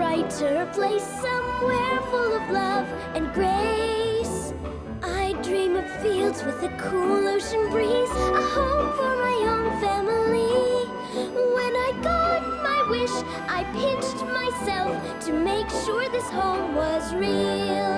brighter place, somewhere full of love and grace. I dream of fields with a cool ocean breeze, a home for my own family. When I got my wish, I pinched myself to make sure this home was real.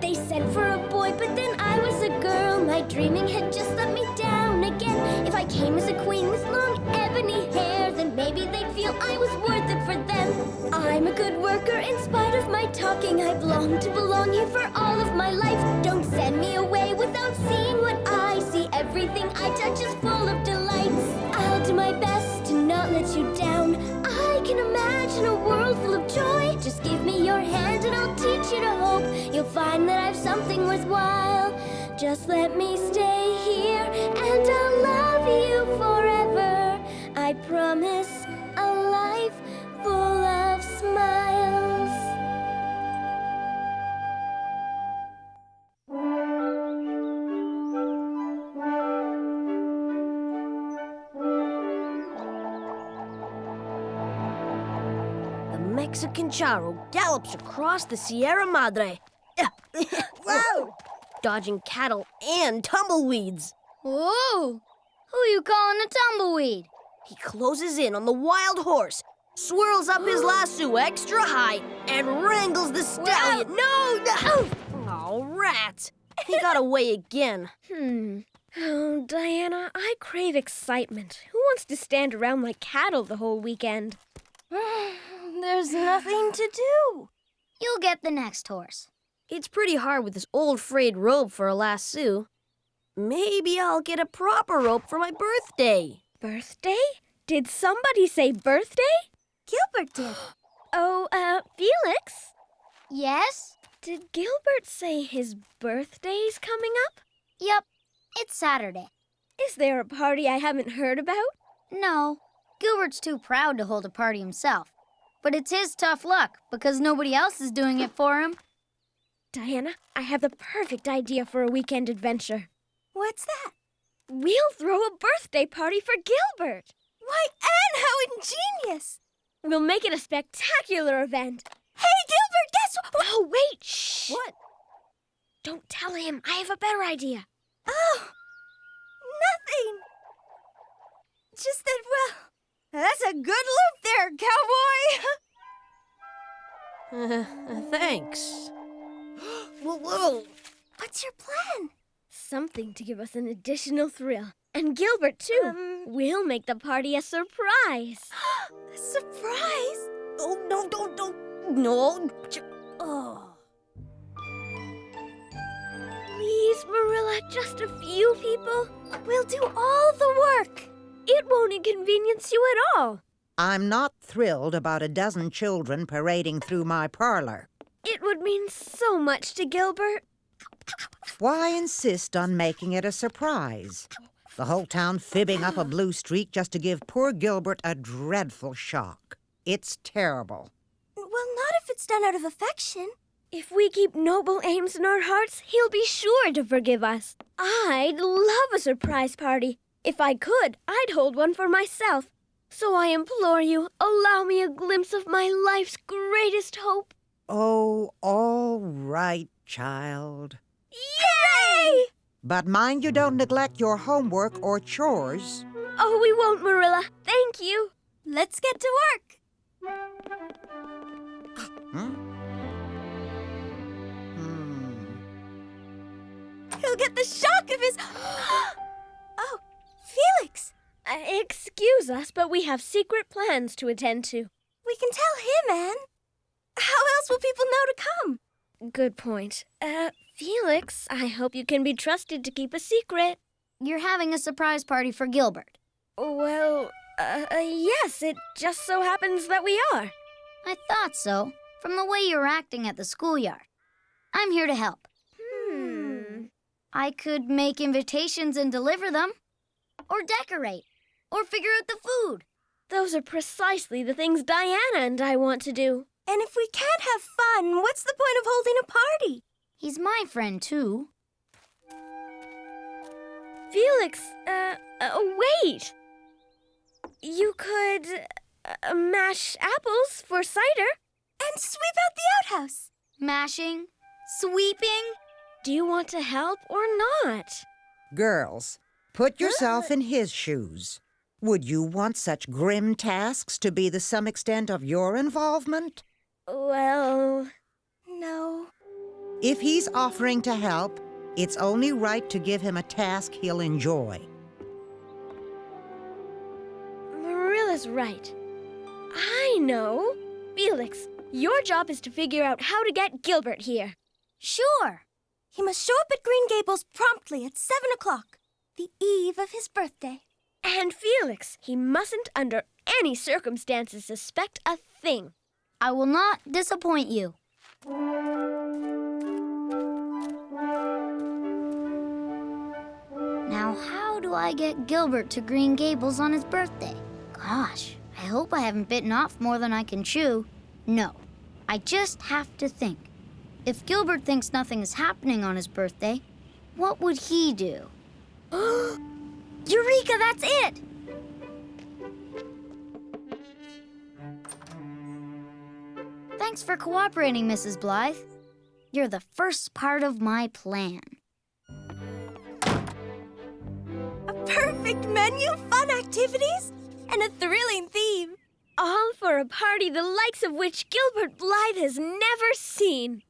They sent for a boy, but then I was a girl. My dreaming had just let me down again. If I came as a queen with long ebony hair, then maybe they'd feel I was worth it for them. I'm a good worker in spite of my talking. I've longed to belong here for all of my life. Don't send me away without seeing what I see. Everything I touch is full of delights. I'll do my best to not let you down. I can imagine a world full of joy. Just give me your hand and I'll teach you to hope. You'll find that I've something worthwhile. Just let me stay here and I'll love you forever. I promise a life full of smiles. The Mexican charro gallops across the Sierra Madre. Whoa! Dodging cattle and tumbleweeds. Whoa! Who you calling a tumbleweed? He closes in on the wild horse, swirls up his lasso extra high, and wrangles the stallion. No! Oh, rats! He got away again. Oh, Diana, I crave excitement. Who wants to stand around like cattle the whole weekend? There's nothing to do. You'll get the next horse. It's pretty hard with this old frayed rope for a lasso. Maybe I'll get a proper rope for my birthday. Birthday? Did somebody say birthday? Gilbert did. Oh, Felix? Yes? Did Gilbert say his birthday's coming up? Yep. It's Saturday. Is there a party I haven't heard about? No. Gilbert's too proud to hold a party himself. But it's his tough luck because nobody else is doing it for him. Diana, I have the perfect idea for a weekend adventure. What's that? We'll throw a birthday party for Gilbert. Why, Anne, how ingenious! We'll make it a spectacular event. Hey, Gilbert, guess what? Oh, wait, shh. What? Don't tell him. I have a better idea. Oh, nothing. Just that, well, that's a good loop there, cowboy. Thanks. Whoa! What's your plan? Something to give us an additional thrill. And Gilbert, too. We'll make the party a surprise. A surprise? Oh, no, don't. No. Oh. Please, Marilla, just a few people. We'll do all the work. It won't inconvenience you at all. I'm not thrilled about a dozen children parading through my parlor. It would mean so much to Gilbert. Why insist on making it a surprise? The whole town fibbing up a blue streak just to give poor Gilbert a dreadful shock. It's terrible. Well, not if it's done out of affection. If we keep noble aims in our hearts, he'll be sure to forgive us. I'd love a surprise party. If I could, I'd hold one for myself. So I implore you, allow me a glimpse of my life's greatest hope. Oh, all right, child. Yay! But mind you don't neglect your homework or chores. Oh, we won't, Marilla. Thank you. Let's get to work. He'll get the shock of his... Oh, Felix. Excuse us, but we have secret plans to attend to. We can tell him, Anne. How else will people know to come? Good point. Felix, I hope you can be trusted to keep a secret. You're having a surprise party for Gilbert. Well, yes, it just so happens that we are. I thought so, from the way you're acting at the schoolyard. I'm here to help. I could make invitations and deliver them, or decorate, or figure out the food. Those are precisely the things Diana and I want to do. And if we can't have fun, what's the point of holding a party? He's my friend, too. Felix, wait. You could, Mash apples for cider. And sweep out the outhouse. Mashing? Sweeping? Do you want to help or not? Girls, put yourself in his shoes. Would you want such grim tasks to be the some extent of your involvement? Well, No. If he's offering to help, it's only right to give him a task he'll enjoy. Marilla's right. I know. Felix, your job is to figure out how to get Gilbert here. Sure. He must show up at Green Gables promptly at 7 o'clock, the eve of his birthday. And Felix, he mustn't under any circumstances suspect a thing. I will not disappoint you. Now, how do I get Gilbert to Green Gables on his birthday? Gosh, I hope I haven't bitten off more than I can chew. No, I just have to think. If Gilbert thinks nothing is happening on his birthday, what would he do? Eureka, that's it! Thanks for cooperating, Mrs. Blythe. You're the first part of my plan. A perfect menu, fun activities, and a thrilling theme. All for a party the likes of which Gilbert Blythe has never seen.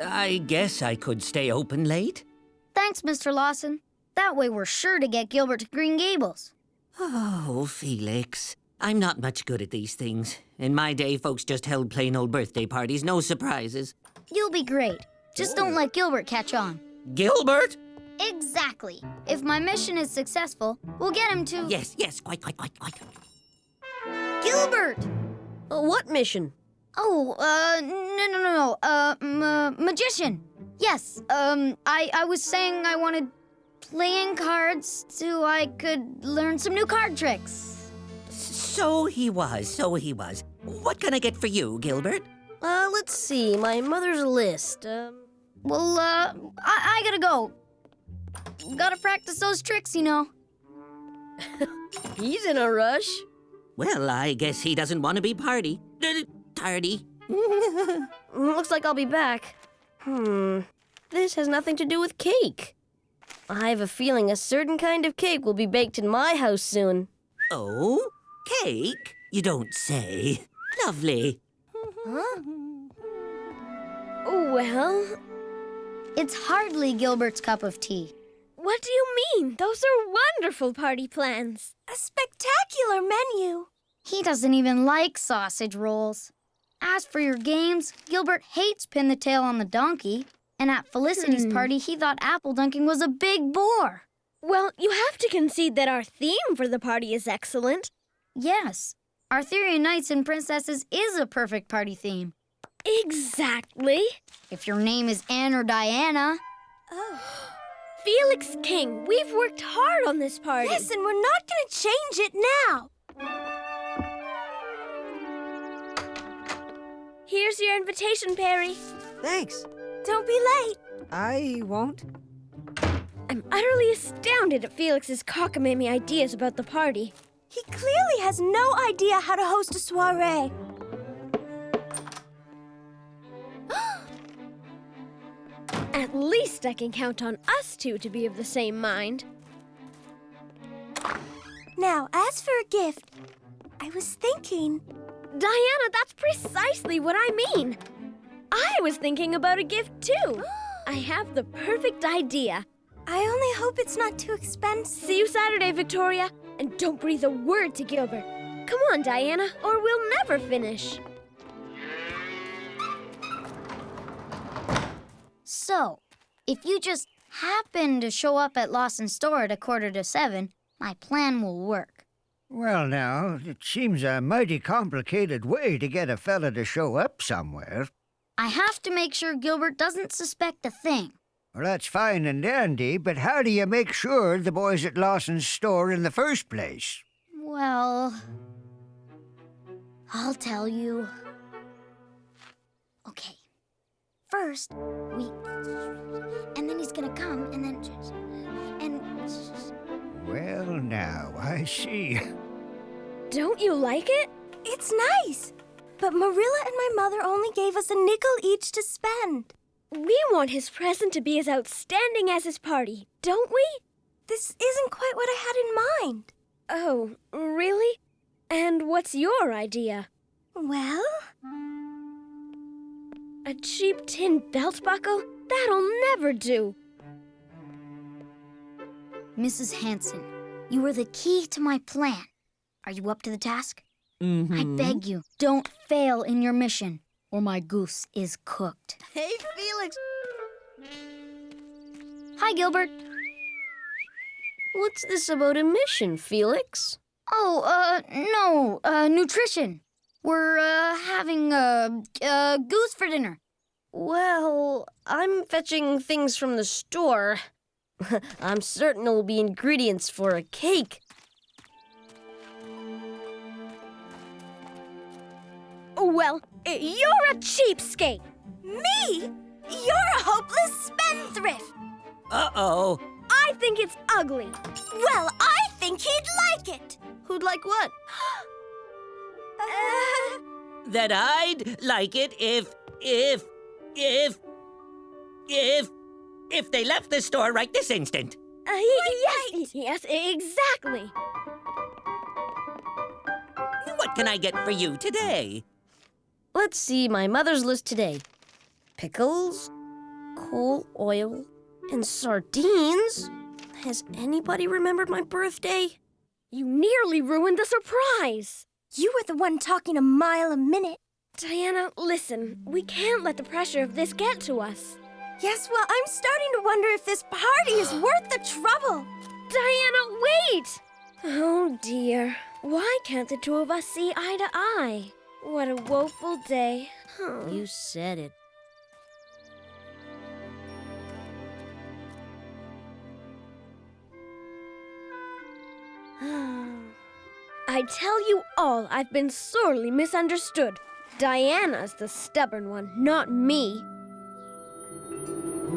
I guess I could stay open late. Thanks, Mr. Lawson. That way we're sure to get Gilbert to Green Gables. Oh, Felix. I'm not much good at these things. In my day, folks just held plain old birthday parties, no surprises. You'll be great. Just don't let Gilbert catch on. Gilbert? Exactly. If my mission is successful, we'll get him to... Yes, quite. Gilbert! What mission? Oh, no. Magician. Yes, I was saying I wanted playing cards so I could learn some new card tricks. So he was. What can I get for you, Gilbert? Let's see, my mother's list. Well, I gotta go. Gotta practice those tricks, you know. He's in a rush. Well, I guess he doesn't want to be tardy. Looks like I'll be back. This has nothing to do with cake. I have a feeling a certain kind of cake will be baked in my house soon. Oh, cake? You don't say. Lovely. Well, It's hardly Gilbert's cup of tea. what do you mean? Those are wonderful party plans. A spectacular menu. He doesn't even like sausage rolls. As for your games, Gilbert hates Pin the Tail on the Donkey. And at Felicity's party, he thought apple dunking was a big bore. Well, you have to concede that our theme for the party is excellent. Yes, Arthurian Knights and Princesses is a perfect party theme. Exactly. If your name is Anne or Diana. Oh. Felix King, we've worked hard on this party. Yes, and we're not going to change it now. Here's your invitation, Perry. Thanks. Don't be late. I won't. I'm utterly astounded at Felix's cockamamie ideas about the party. He clearly has no idea how to host a soiree. At least I can count on us two to be of the same mind. Now, as for a gift, I was thinking... Diana, that's precisely what I mean. I was thinking about a gift, too. I have the perfect idea. I only hope it's not too expensive. See you Saturday, Victoria. And don't breathe a word to Gilbert. Come on, Diana, or we'll never finish. So, if you just happen to show up at Lawson's store at 6:45, my plan will work. Well, now, it seems a mighty complicated way to get a fella to show up somewhere. I have to make sure Gilbert doesn't suspect a thing. Well, that's fine and dandy, but how do you make sure the boy's at Lawson's store in the first place? Well, I'll tell you. Okay. first, and then he's gonna come, and then, and... Well, now, I see. Don't you like it? It's nice. But Marilla and my mother only gave us a nickel each to spend. We want his present to be as outstanding as his party, don't we? This isn't quite what I had in mind. Oh, really? And what's your idea? Well, A cheap tin belt buckle? That'll never do. Mrs. Hanson, you are the key to my plan. Are you up to the task? I beg you, don't fail in your mission, or my goose is cooked. Hey, Felix! Hi, Gilbert. What's this about a mission, Felix? Oh, no, nutrition. We're, having, goose for dinner. Well, I'm fetching things from the store. I'm certain there'll be ingredients for a cake. Well, you're a cheapskate. me? You're a hopeless spendthrift. Uh-oh. I think it's ugly. Well, I think he'd like it. Who'd like what? That I'd like it if they left the store right this instant. Yes, exactly. What can I get for you today? Let's see my mother's list today. Pickles, coal oil, and sardines? Has anybody remembered my birthday? You nearly ruined the surprise. You were the one talking a mile a minute. Diana, listen, we can't let the pressure of this get to us. Yes, well, I'm starting to wonder if this party is worth the trouble. Diana, wait! Oh, dear. Why can't the two of us see eye to eye? What a woeful day. You said it. I tell you all, I've been sorely misunderstood. Diana's the stubborn one, not me.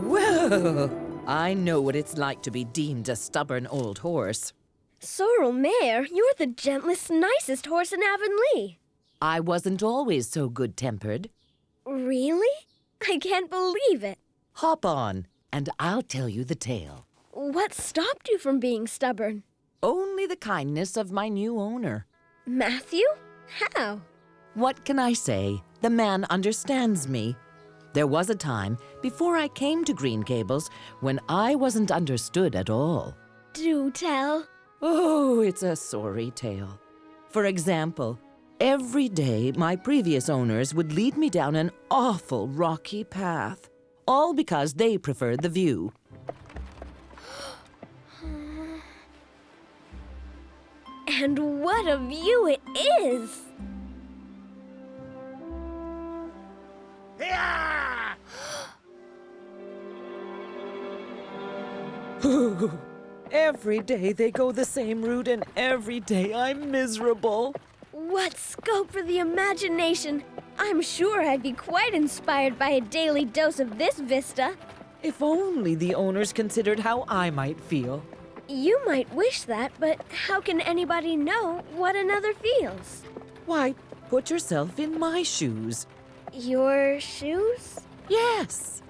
Whoa! I know what it's like to be deemed a stubborn old horse. Sorrel Mare, you're the gentlest, nicest horse in Avonlea. I wasn't always so good-tempered. Really? I can't believe it. Hop on, and I'll tell you the tale. What stopped you from being stubborn? Only the kindness of my new owner. Matthew? How? What can I say? The man understands me. There was a time, before I came to Green Gables, when I wasn't understood at all. Do tell. Oh, it's a sorry tale. For example, every day my previous owners would lead me down an awful rocky path, all because they preferred the view. And what a view it is! Every day they go the same route, and every day I'm miserable. What scope for the imagination! I'm sure I'd be quite inspired by a daily dose of this vista. If only the owners considered how I might feel. You might wish that, but how can anybody know what another feels? Why, put yourself in my shoes. Your shoes? Yes,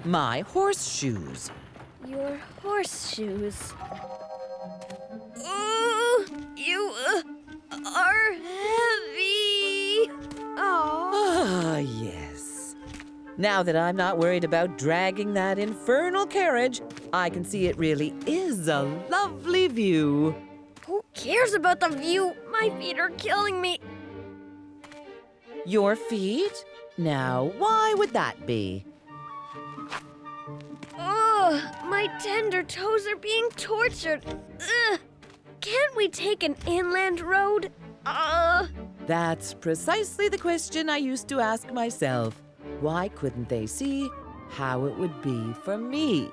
my horseshoes. Your horseshoes. Ooh, you are heavy. Oh. Ah, yes. Now that I'm not worried about dragging that infernal carriage, I can see it really is a lovely view. Who cares about the view? My feet are killing me. Your feet? Now, why would that be? Ugh, my tender toes are being tortured. Ugh. Can't we take an inland road? That's precisely the question I used to ask myself. Why couldn't they see how it would be for me?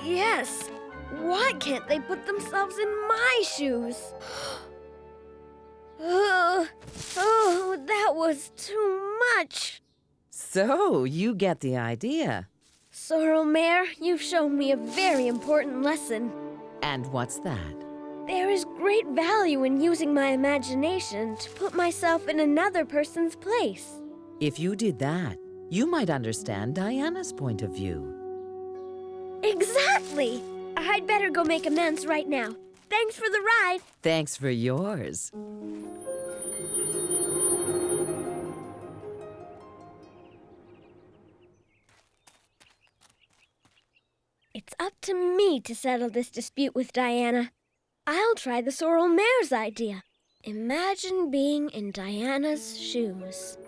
Yes. Why can't they put themselves in my shoes? Oh, that was too much. So, you get the idea. Sorrel Mare, you've shown me a very important lesson. And what's that? There is great value in using my imagination to put myself in another person's place. If you did that, you might understand Diana's point of view. Exactly! I'd better go make amends right now. Thanks for the ride. Thanks for yours. It's up to me to settle this dispute with Diana. I'll try the Sorrel Mare's idea. Imagine being in Diana's shoes.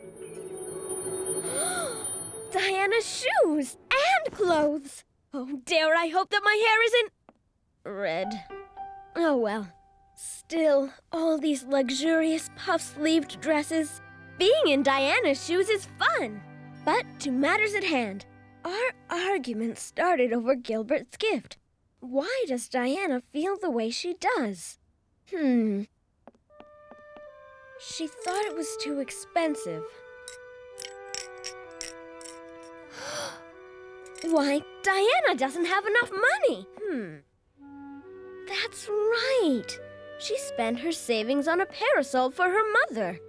Diana's shoes and clothes! Oh, dare I hope that my hair isn't red. Oh well. Still, all these luxurious puff-sleeved dresses. Being in Diana's shoes is fun. But to matters at hand. Our argument started over Gilbert's gift. Why does Diana feel the way she does? She thought it was too expensive. Why, Diana doesn't have enough money. That's right. She spent her savings on a parasol for her mother.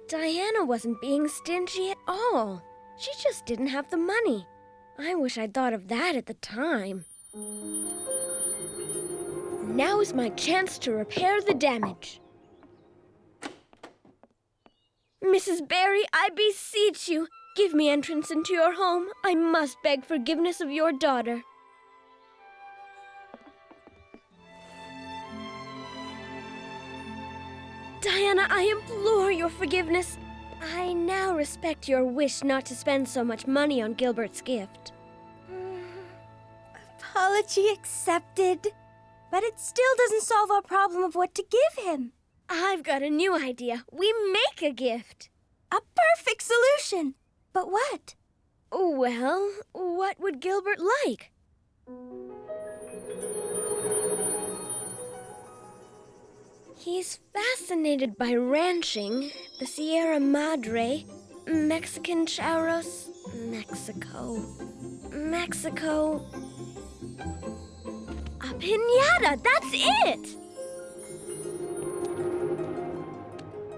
Diana wasn't being stingy at all. She just didn't have the money. I wish I'd thought of that at the time. Now is my chance to repair the damage. Mrs. Barry, I beseech you, give me entrance into your home. I must beg forgiveness of your daughter. Diana, I implore your forgiveness. I now respect your wish not to spend so much money on Gilbert's gift. Apology accepted. But it still doesn't solve our problem of what to give him. I've got a new idea. We make a gift. A perfect solution. But what? Well, what would Gilbert like? He's fascinated by ranching, the Sierra Madre, Mexican charros, Mexico. A piñata, that's it!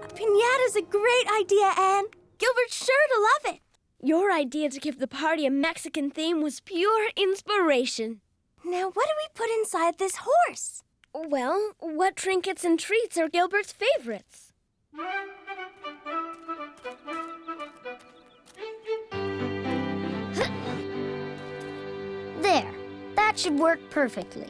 A piñata's a great idea, Anne. Gilbert's sure to love it. Your idea to give the party a Mexican theme was pure inspiration. Now what do we put inside this horse? Well, what trinkets and treats are Gilbert's favorites? There. That should work perfectly.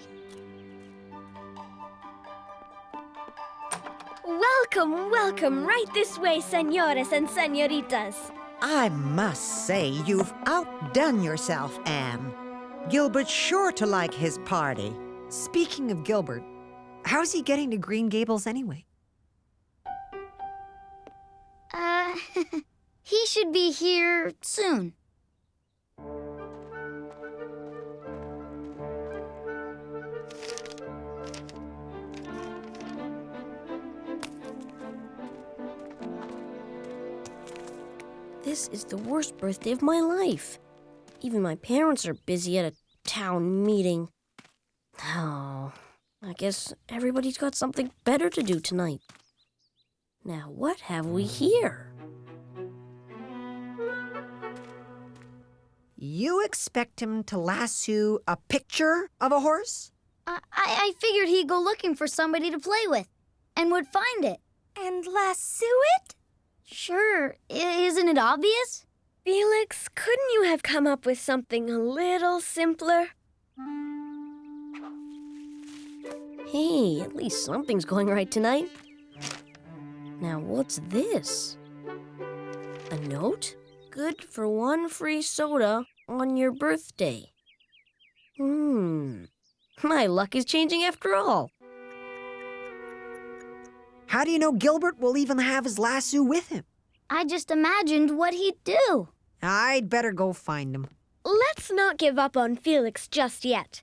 Welcome, welcome. Right this way, senores and senoritas. I must say you've outdone yourself, Anne. Gilbert's sure to like his party. Speaking of Gilbert, how's he getting to Green Gables anyway? He should be here soon. This is the worst birthday of my life. Even my parents are busy at a town meeting. Oh, I guess everybody's got something better to do tonight. Now, what have we here? You expect him to lasso a picture of a horse? I figured he'd go looking for somebody to play with and would find it. And lasso it? Sure, isn't it obvious? Felix, couldn't you have come up with something a little simpler? Hey, at least something's going right tonight. Now, what's this? A note? Good for 1 free soda on your birthday. My luck is changing after all. How do you know Gilbert will even have his lasso with him? I just imagined what he'd do. I'd better go find him. Let's not give up on Felix just yet.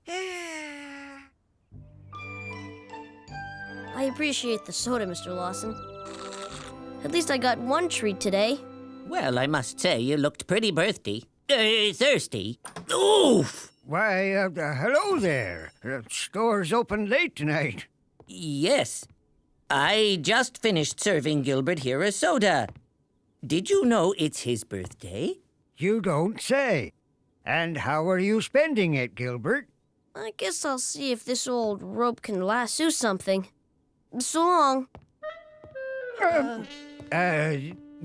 I appreciate the soda, Mr. Lawson. At least I got one treat today. Well, I must say, you looked pretty thirsty. Oof! Why, hello there. Store's open late tonight. Yes. I just finished serving Gilbert here a soda. Did you know it's his birthday? You don't say. And how are you spending it, Gilbert? I guess I'll see if this old rope can lasso something. So long.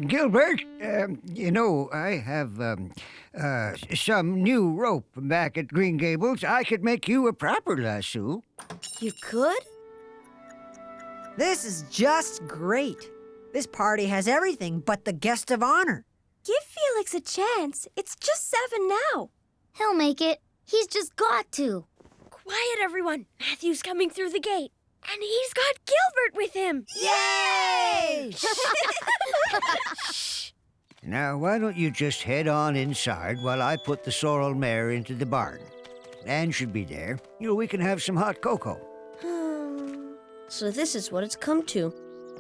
Gilbert, you know, I have some new rope back at Green Gables. I could make you a proper lasso. You could? This is just great. This party has everything but the guest of honor. Give Felix a chance. It's just 7 now. He'll make it. He's just got to. Quiet, everyone. Matthew's coming through the gate. And he's got Gilbert with him. Yay! Now, why don't you just head on inside while I put the sorrel mare into the barn? Anne should be there. You know, we can have some hot cocoa. So this is what it's come to.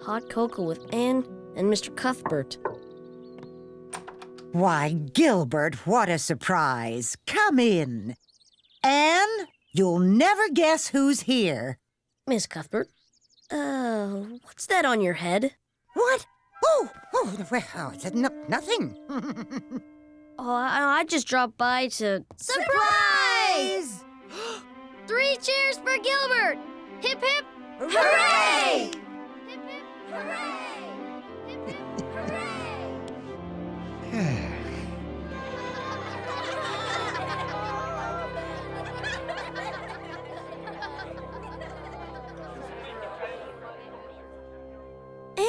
Hot cocoa with Anne and Mr. Cuthbert. Why, Gilbert, what a surprise. Come in. Anne, you'll never guess who's here. Miss Cuthbert, what's that on your head? What? Well, nothing. I just dropped by to... Surprise! 3 cheers for Gilbert! Hip hip! Hooray! Hip hip! Hooray! Hip hip! Hooray!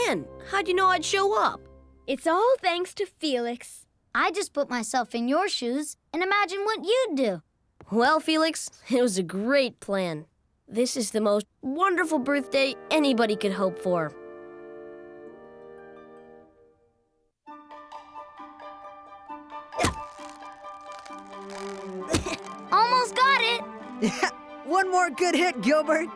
Anne, how'd you know I'd show up? It's all thanks to Felix. I just put myself in your shoes and imagine what you'd do. Well, Felix, it was a great plan. This is the most wonderful birthday anybody could hope for. Almost got it! One more good hit, Gilbert.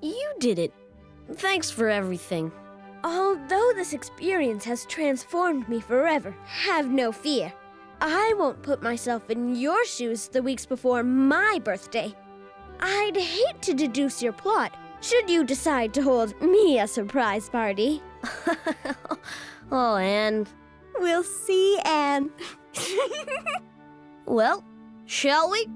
You did it. Thanks for everything. Although this experience has transformed me forever, have no fear. I won't put myself in your shoes the weeks before my birthday. I'd hate to deduce your plot, should you decide to hold me a surprise party. Oh, Anne. We'll see, Anne. Well, shall we?